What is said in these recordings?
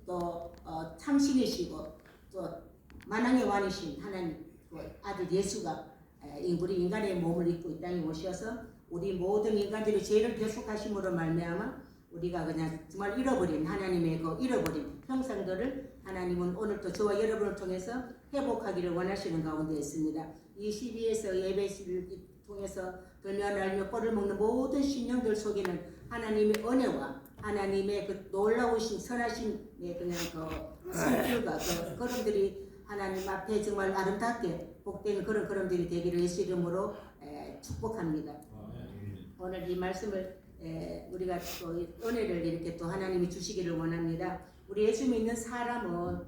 또 참신이시고 또 만왕의 왕이신 하나님 그 아들 예수가 우리 인간의 몸을 입고 이 땅에 오셔서 우리 모든 인간들이 죄를 결속하심으로 말미암아 우리가 그냥 정말 잃어버린 하나님의 그 잃어버린 형상들을 하나님은 오늘도 저와 여러분을 통해서 회복하기를 원하시는 가운데 있습니다. 이 CBS 예배를 통해서 들며 날며 꼴을 먹는 모든 심령들 속에는 하나님의 은혜와 하나님의 그 놀라우신 선하심의 그냥 그 성질과 그 걸음들이 하나님 앞에 정말 아름답게 복된 그런 걸음들이 되기를 예수 이름으로 축복합니다. 오늘 이 말씀을 우리가 또 은혜를 이렇게 또 하나님이 주시기를 원합니다. 우리 예수 믿는 사람은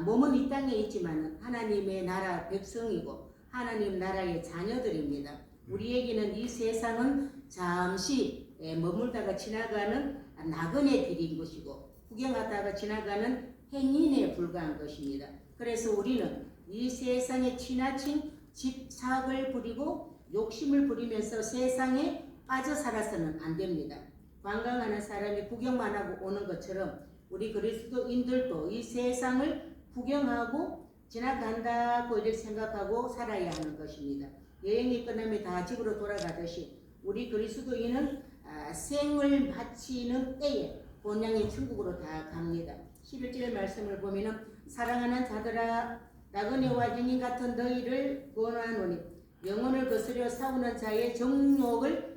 몸은 이 땅에 있지만 하나님의 나라 백성이고 하나님 나라의 자녀들입니다. 우리에게는 이 세상은 잠시 머물다가 지나가는 나그네 길인 것이고 구경하다가 지나가는 행인에 불과한 것입니다. 그래서 우리는 이 세상에 지나친 집착을 부리고 욕심을 부리면서 세상에 빠져 살아서는 안 됩니다. 관광하는 사람이 구경만 하고 오는 것처럼 우리 그리스도인들도 이 세상을 구경하고 지나간다고 이렇게 생각하고 살아야 하는 것입니다. 여행이 끝나면 다 집으로 돌아가듯이 우리 그리스도인은 생을 마치는 때에 본향의 천국으로 다 갑니다. 11절 말씀을 보면은 사랑하는 자들아 나그네와 행인 같은 너희를 권하노니 영혼을 거스려 싸우는 자의 정욕을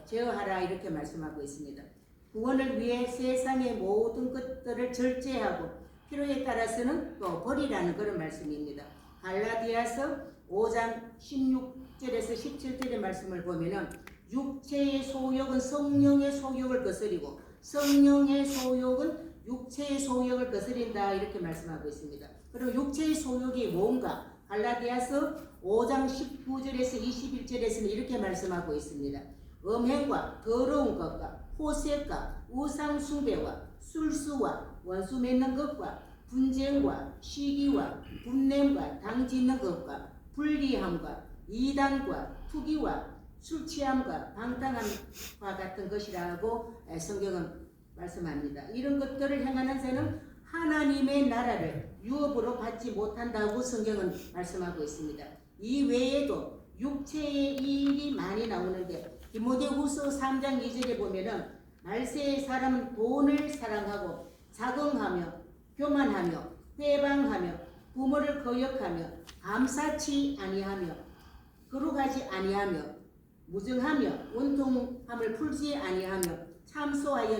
제어하라 이렇게 말씀하고 있습니다. 구원을 위해 세상의 모든 것들을 절제하고 필요에 따라서는 또 버리라는 그런 말씀입니다. 갈라디아서 5장 16절에서 17절의 말씀을 보면은 육체의 소욕은 성령의 소욕을 거스리고 성령의 소욕은 육체의 소욕을 거스린다 이렇게 말씀하고 있습니다. 그리고 육체의 소욕이 뭔가 갈라디아서 5장 19절에서 21절에서는 이렇게 말씀하고 있습니다. 음행과 더러운 것과 호색과 우상 숭배와 술수와 원수 맺는 것과 분쟁과 시기와 분냄과 당짓는 것과 불리함과 이단과 투기와 술취함과 방탕함과 같은 것이라고 성경은 말씀합니다. 이런 것들을 행하는 자는 하나님의 나라를 유업으로 받지 못한다고 성경은 말씀하고 있습니다. 이 외에도 육체의 일이 많이 나오는데 디모데후서 3장 2절에 보면은 말세의 사람은 돈을 사랑하고 자긍하며 교만하며 회방하며 부모를 거역하며 감사치 아니하며 거룩하지 아니하며 무정하며 원통함을 풀지 아니하며 참소하여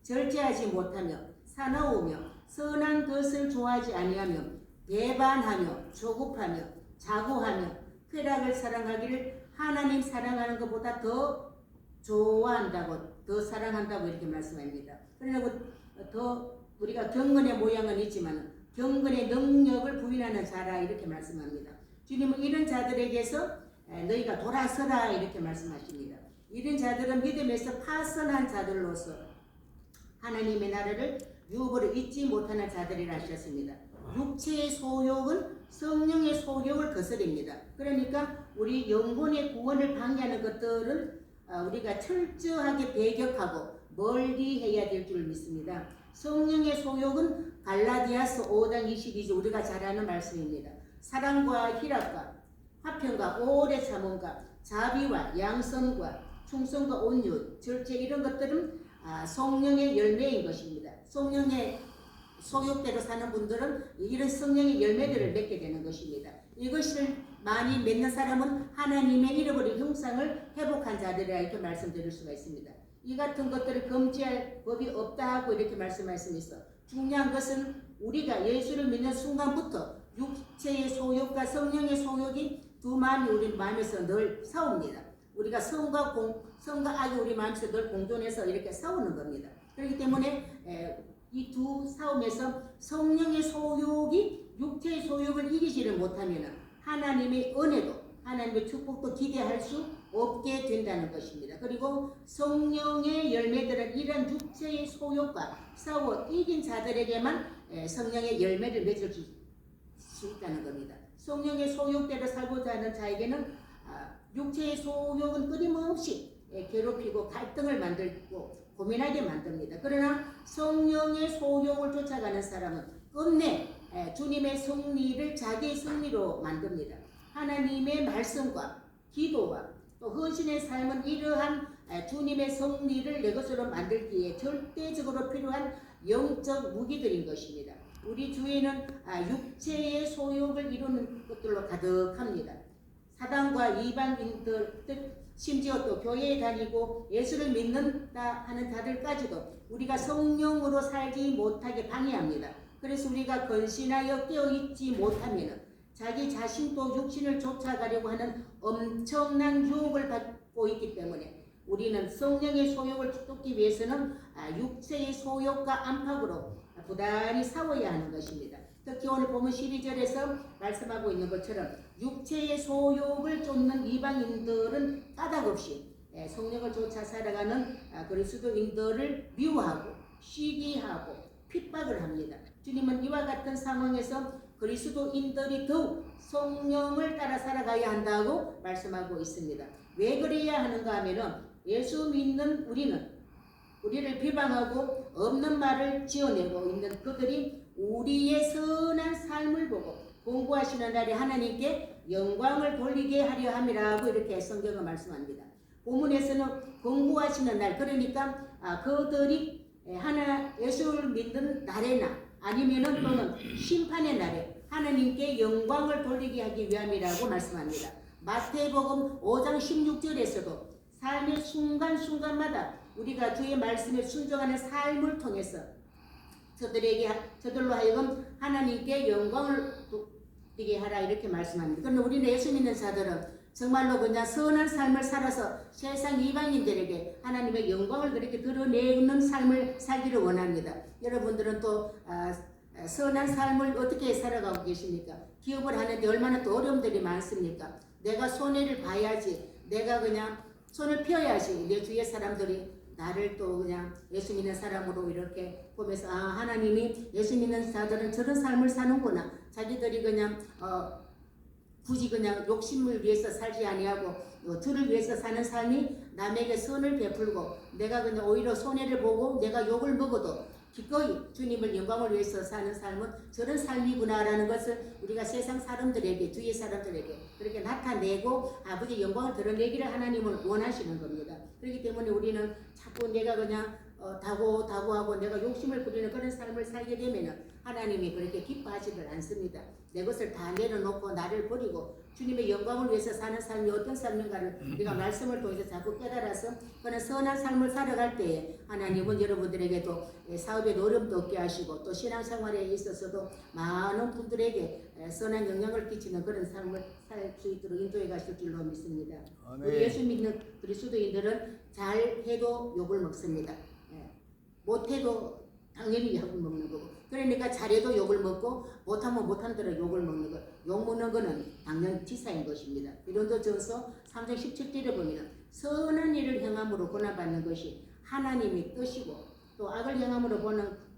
절제하지 못하며 사나우며 선한 것을 좋아하지 아니하며 배반하며 조급하며 자고하며 쾌락을 사랑하기를 하나님 사랑하는 것보다 더 좋아한다고 더 사랑한다고 이렇게 말씀합니다. 그러나 더 우리가 경건의 모양은 있지만 경건의 능력을 부인하는 자라 이렇게 말씀합니다. 주님은 이런 자들에게서 너희가 돌아서라 이렇게 말씀하십니다. 이런 자들은 믿음에서 파선한 자들로서 하나님의 나라를 유업으로 잊지 못하는 자들이라 하셨습니다. 육체의 소욕은 성령의 소욕을 거스립니다. 그러니까 우리 영혼의 구원을 방해하는 것들은 우리가 철저하게 배격하고 멀리 해야 될 줄 믿습니다. 성령의 소욕은 갈라디아서 5장 22절 우리가 잘 아는 말씀입니다. 사랑과 희락과 화평과 오래 참음과 자비와 양선과 충성과 온유, 절제 이런 것들은 성령의 열매인 것입니다. 성령의 소욕대로 사는 분들은 이런 성령의 열매들을 맺게 되는 것입니다. 이것을 많이 맺는 사람은 하나님의 잃어버린 형상을 회복한 자들이라 이렇게 말씀드릴 수가 있습니다. 이 같은 것들을 금지할 법이 없다고 이렇게 말씀하셨습니다. 중요한 것은 우리가 예수를 믿는 순간부터 육체의 소욕과 성령의 소욕이 두 마음이 우리 마음에서 늘 싸웁니다. 우리가 성과 악이 우리 마음에서 늘 공존해서 이렇게 싸우는 겁니다. 그렇기 때문에 이 두 싸움에서 성령의 소욕이 육체의 소욕을 이기지를 못하면 하나님의 은혜도 하나님의 축복도 기대할 수 없게 된다는 것입니다. 그리고 성령의 열매들은 이런 육체의 소욕과 싸워 이긴 자들에게만 성령의 열매를 맺을 수 있다는 겁니다. 성령의 소욕대로 살고자 하는 자에게는 육체의 소욕은 끊임없이 괴롭히고 갈등을 만들고 고민하게 만듭니다. 그러나 성령의 소욕을 쫓아가는 사람은 끝내 주님의 승리를 자기의 승리로 만듭니다. 하나님의 말씀과 기도와 또 헌신의 삶은 이러한 주님의 승리를 내 것으로 만들기에 절대적으로 필요한 영적 무기들인 것입니다. 우리 주위에는 육체의 소욕을 이루는 것들로 가득합니다. 사단과 이방인들, 심지어 또 교회에 다니고 예수를 믿는다 하는 자들까지도 우리가 성령으로 살지 못하게 방해합니다. 그래서 우리가 근신하여 깨어있지 못하면 자기 자신도 육신을 쫓아가려고 하는 엄청난 유혹을 받고 있기 때문에 우리는 성령의 소욕을 쫓기 위해서는 육체의 소욕과 안팎으로 부단히 싸워야 하는 것입니다. 특히 오늘 보면 12절에서 말씀하고 있는 것처럼 육체의 소욕을 쫓는 이방인들은 까닭없이 성령을 쫓아 살아가는 그리스도인들을 미워하고 시기하고 핍박을 합니다. 주님은 이와 같은 상황에서 그리스도인들이 더욱 성령을 따라 살아가야 한다고 말씀하고 있습니다. 왜 그래야 하는가 하면은 예수 믿는 우리를 비방하고 없는 말을 지어내고 있는 그들이 우리의 선한 삶을 보고 공부하시는 날에 하나님께 영광을 돌리게 하려 함이라고 이렇게 성경은 말씀합니다. 본문에서는 공부하시는 날, 그러니까 그들이 예수를 믿는 날에나 아니면은 또는 심판의 날에 하나님께 영광을 돌리게 하기 위함이라고 말씀합니다. 마태복음 5장 16절에서도 삶의 순간순간마다 우리가 주의 말씀에 순종하는 삶을 통해서 저들로 하여금 하나님께 영광을 돌리게 하라 이렇게 말씀합니다. 그런데 우리는 예수 믿는 자들은 정말로 그냥 선한 삶을 살아서 세상 이방인들에게 하나님의 영광을 그렇게 드러내는 삶을 살기를 원합니다. 여러분들은 또 선한 삶을 어떻게 살아가고 계십니까? 기업을 하는데 얼마나 또 어려움들이 많습니까? 내가 손해를 봐야지, 내가 그냥 손을 펴야지 내 주위의 사람들이 나를 또 그냥 예수 믿는 사람으로 이렇게 보면서 하나님이 예수 믿는 자들은 저런 삶을 사는구나. 자기들이 그냥 굳이 그냥 욕심을 위해서 살지 아니하고 주를 위해서 사는 삶이 남에게 선을 베풀고 내가 그냥 오히려 손해를 보고 내가 욕을 먹어도 기꺼이 주님을 영광을 위해서 사는 삶은 저런 삶이구나라는 것을 우리가 세상 사람들에게 주위의 사람들에게 그렇게 나타내고 아버지 영광을 드러내기를 하나님은 원하시는 겁니다. 그렇기 때문에 우리는 자꾸 내가 그냥 다고하고 내가 욕심을 부리는 그런 삶을 살게 되면 하나님이 그렇게 기뻐하지를 않습니다. 내 것을 다 내려놓고 나를 버리고 주님의 영광을 위해서 사는 삶이 어떤 삶인가를 우리가 말씀을 통해서 자꾸 깨달아서 그런 선한 삶을 살아갈 때에 하나님은 여러분들에게도 사업에 어려움도 없게 하시고 또 신앙생활에 있어서도 많은 분들에게 선한 영향을 끼치는 그런 삶을 살 수 있도록 인도해 가실 줄로 믿습니다. 아멘. 우리 예수 믿는 그리스도인들은 잘해도 욕을 먹습니다. 못해도 당연히 욕을 먹는 거고, 그러니까 잘해도 욕을 먹고 못하면 못한 대로 욕을 먹는 것. 욕 먹는 거는 당연 지사인 것입니다. 고린도전서 3장 17절에 보면 선한 일을 행함으로 고난받는 것이 하나님의 뜻이고 또 악을 행함으로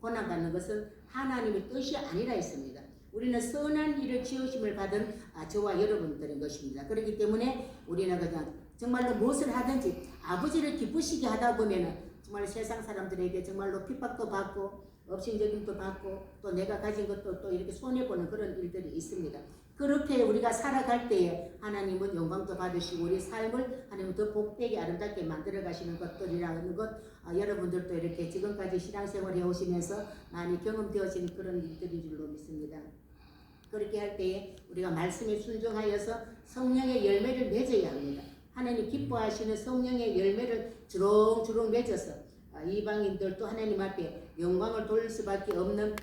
고난받는 것은 하나님의 뜻이 아니라 했습니다. 우리는 선한 일을 지으심을 받은 저와 여러분들인 것입니다. 그렇기 때문에 우리는 그냥 정말로 무엇을 하든지 아버지를 기쁘시게 하다 보면은 정말 세상 사람들에게 정말로 핍박도 받고 업신여김도 받고 또 내가 가진 것도 또 이렇게 손해보는 그런 일들이 있습니다. 그렇게 우리가 살아갈 때에 하나님은 영광도 받으시고 우리 삶을 하나님은 더 복되게 아름답게 만들어 가시는 것들이라는 것 여러분들도 이렇게 지금까지 신앙생활 해오시면서 많이 경험되어진 그런 일들인 줄로 믿습니다. 그렇게 할 때에 우리가 말씀에 순종하여서 성령의 열매를 맺어야 합니다. 하나님 기뻐하시는 성령의 열매를 주렁주렁 맺어서 이방인들도 하나님 앞에 영광을 돌릴 수밖에 없는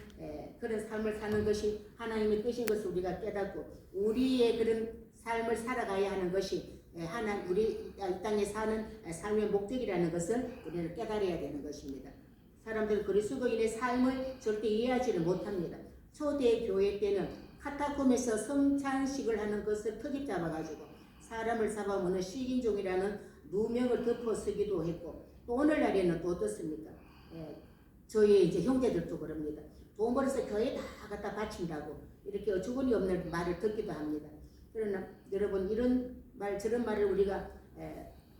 그런 삶을 사는 것이 하나님의 뜻인 것을 우리가 깨닫고 우리의 그런 삶을 살아가야 하는 것이 우리 이 땅에 사는 삶의 목적이라는 것을 우리는 깨달아야 되는 것입니다. 사람들은 그리스도인의 삶을 절대 이해하지를 못합니다. 초대 교회 때는 카타콤에서 성찬식을 하는 것을 터집 잡아가지고 사람을 잡아먹는 식인종이라는 누명을 덮어 쓰기도 했고 또 오늘날에는 또 어떻습니까? 저희 이제 형제들도 그럽니다. 돈 벌어서 교회에 다 갖다 바친다고 이렇게 어처구니 없는 말을 듣기도 합니다. 그러나 여러분 이런 말 저런 말을 우리가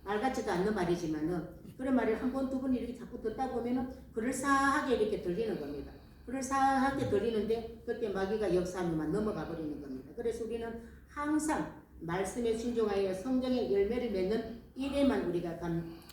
말 같지도 않는 말이지만은 그런 말을 한 번, 두 번 이렇게 자꾸 듣다 보면은 그럴싸하게 이렇게 들리는 겁니다. 그럴싸하게 들리는데 그때 마귀가 역사하면 넘어가 버리는 겁니다. 그래서 우리는 항상 말씀에 순종하여 성경의 열매를 맺는 일에만 우리가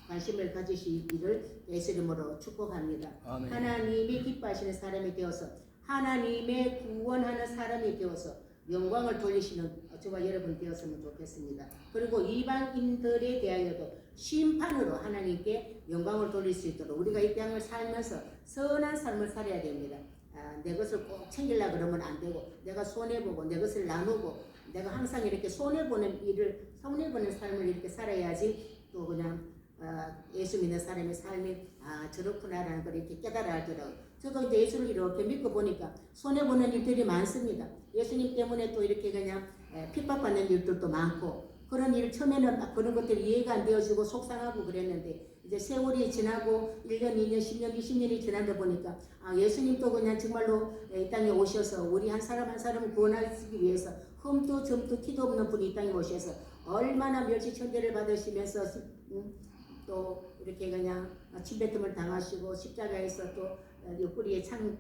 관심을 가지시기를 예수 이름으로 축복합니다. 아멘. 하나님이 기뻐하시는 사람이 되어서 하나님의 구원하는 사람이 되어서 영광을 돌리시는 저와 여러분 되었으면 좋겠습니다. 그리고 이방인들에 대하여도 심판으로 하나님께 영광을 돌릴 수 있도록 우리가 이 땅을 살면서 선한 삶을 살아야 됩니다. 내 것을 꼭 챙기려고 그러면 안 되고 내가 손해보고 내 것을 나누고 내가 항상 이렇게 손해보는 일을 손해보는 삶을 이렇게 살아야지 또 그냥 예수 믿는 사람의 삶이 저렇구나라는 걸 이렇게 깨달아 알더라고요. 저도 이제 예수를 이렇게 믿고 보니까 손해보는 일들이 많습니다. 예수님 때문에 또 이렇게 그냥 핍박받는 일들도 많고 그런 일 처음에는 막 그런 것들이 이해가 안 되어지고 속상하고 그랬는데 이제 세월이 지나고 1년, 2년, 10년, 20년이 지나다 보니까 예수님도 그냥 정말로 이 땅에 오셔서 우리 한 사람 한 사람을 구원하기 위해서 흠도 점도 티도 없는 분이 이 땅에 오셔서 얼마나 멸시천대를 받으시면서 또 이렇게 그냥 침뱉음을 당하시고 십자가에서 또 옆구리에 창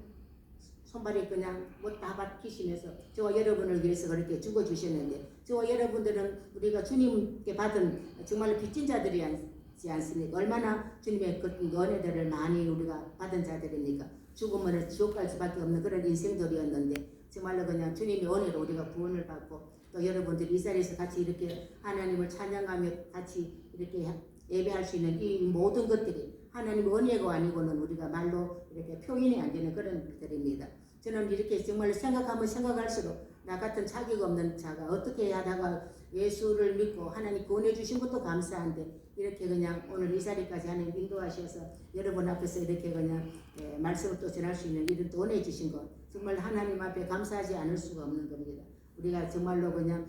손발이 그냥 뭐 다 박히시면서 저와 여러분을 위해서 그렇게 죽어주셨는데 저와 여러분들은 우리가 주님께 받은 정말로 빚진 자들이지 않습니까? 얼마나 주님의 그 은혜들을 많이 우리가 받은 자들입니까? 죽으면 지옥 갈 수밖에 없는 그런 인생들이었는데 정말로 그냥 주님의 은혜로 우리가 구원을 받고 또 여러분들이 이 자리에서 같이 이렇게 하나님을 찬양하며 같이 이렇게 예배할 수 있는 이 모든 것들이 하나님의 은혜가 아니고는 우리가 말로 이렇게 표현이 안 되는 그런 것들입니다. 저는 이렇게 정말 생각하면 생각할수록 나 같은 자격 없는 자가 어떻게 하다가 예수를 믿고 하나님 구원해 주신 것도 감사한데 이렇게 그냥 오늘 이 자리까지 하나님 인도하셔서 여러분 앞에서 이렇게 그냥 말씀을 또 전할 수 있는 일을 또 은혜 주신 것 정말 하나님 앞에 감사하지 않을 수가 없는 겁니다. 우리가 정말로 그냥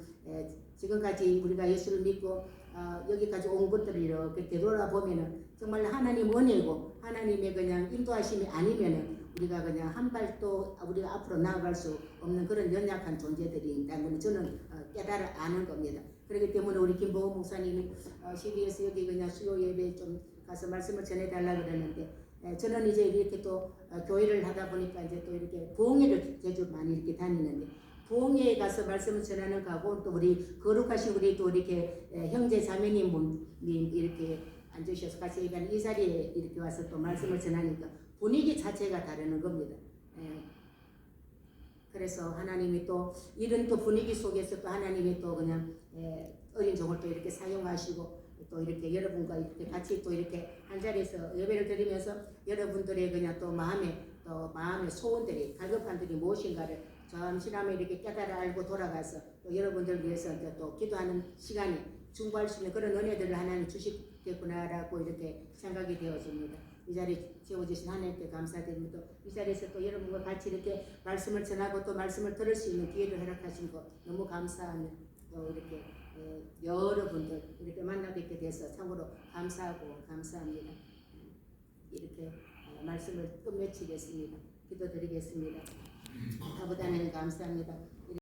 지금까지 우리가 예수를 믿고 여기까지 온 것들을 이렇게 되돌아보면은 정말 하나님 은혜고 하나님의 그냥 인도하심이 아니면은 우리가 그냥 한 발도 우리가 앞으로 나아갈 수 없는 그런 연약한 존재들이 있다는 저는 깨달아 아는 겁니다. 그렇기 때문에 우리 김보호 목사님이 CBS 여기 그냥 수요 예배에 좀 가서 말씀을 전해달라 그러는데 저는 이제 이렇게 또 교회를 하다 보니까 이제 또 이렇게 부흥회를 제주 많이 이렇게 다니는데 부흥회에 가서 말씀을 전하는 거하고 또 우리 거룩하신 우리 또 이렇게 형제 자매님 이렇게 앉으셔서 같이 이 자리에 이렇게 와서 또 말씀을 전하니까 분위기 자체가 다르는 겁니다. 그래서 하나님이 또 이런 또 분위기 속에서 또 하나님이 또 그냥 어린 종을 또 이렇게 사용하시고 또 이렇게 여러분과 이렇게 같이 또 이렇게 한 자리에서 예배를 드리면서 여러분들의 그냥 또 마음의 소원들이 갈급한들이 무엇인가를 잠시나마 이렇게 깨달아 알고 돌아가서 또 여러분들 위해서 또 기도하는 시간에 중보할 수 있는 그런 은혜들을 하나님 주시겠구나라고 이렇게 생각이 되어집니다. 이 자리에 세워주신 하나님께 감사드립니다. 이 자리에서 또 여러분과 같이 이렇게 말씀을 전하고 또 말씀을 들을 수 있는 기회를 허락하신 것 너무 감사하며 또 이렇게 여러분들 이렇게 만나 뵙게 돼서 참으로 감사하고 감사합니다. 이렇게 말씀을 끝맺히겠습니다. 기도드리겠습니다. 아버지 하나님 감사합니다.